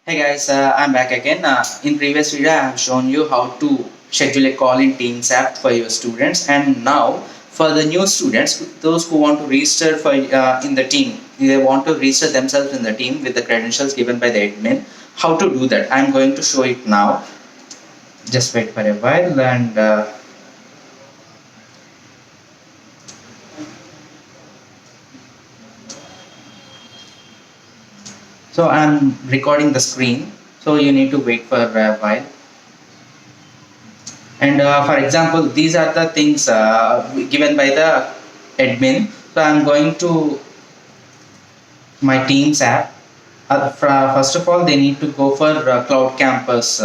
Hey guys, I'm back again. In previous video, I have shown you how to schedule a call in Teams app for your students, and now for the new students, those who want to register for in the team, they want to register themselves in the team with the credentials given by the admin. How to do that? I'm going to show it now. Just wait for a while, and so I'm recording the screen. So you need to wait for a while. And for example, these are the things given by the admin. So I'm going to my Teams app. First of all, they need to go for Cloud Campus.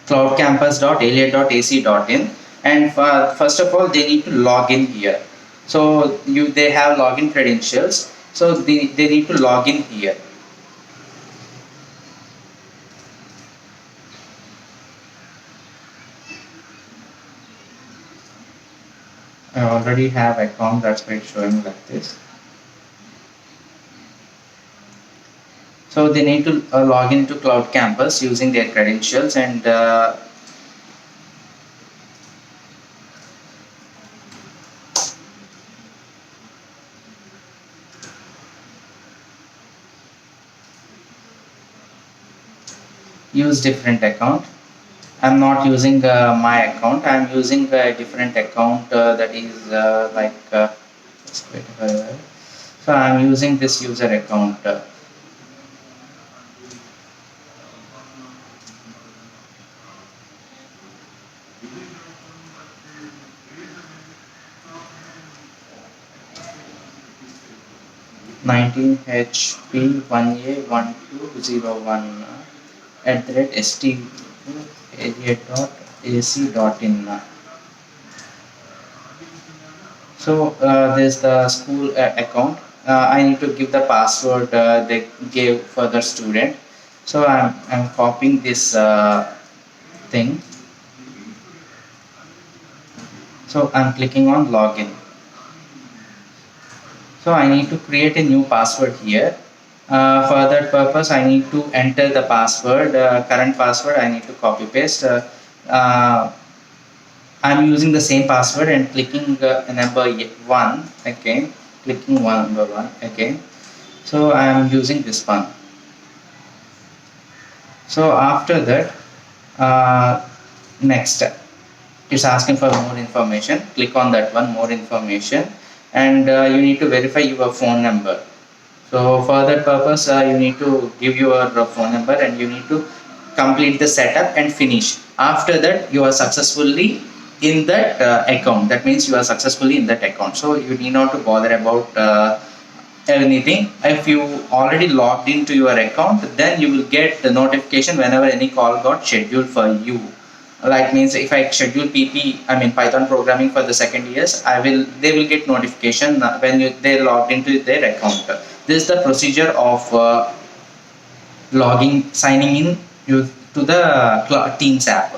Cloudcampus.aliot.ac.in, and first of all they need to log in here. So they have login credentials, so they need to log in here. I already have account, that's why it's showing like this. So they need to log into Cloud Campus using their credentials, and use different account. I'm not using my account. I'm using a different account that is let's wait for a while. So I'm using this user account. 19HP1A1201 @steliot.ac.in. So there's the school account. I need to give the password they gave for the student. So I'm copying this thing. So I'm clicking on login. So I need to create a new password here. For that purpose, I need to enter the password, current password. I need to copy paste. I'm using the same password and clicking number 1 again, clicking number 1 again. So I am using this one. So after that, next, it's asking for more information. Click on that one, more information, and you need to verify your phone number. So for that purpose, you need to give your phone number, and you need to complete the setup and finish. After that, you are successfully in that account. That means you are successfully in that account. So you need not to bother about anything. If you already logged into your account, then you will get the notification whenever any call got scheduled for you. Like means if I schedule Python programming for the second years, they will get notification when they logged into their account. This is the procedure of signing in to the Teams app.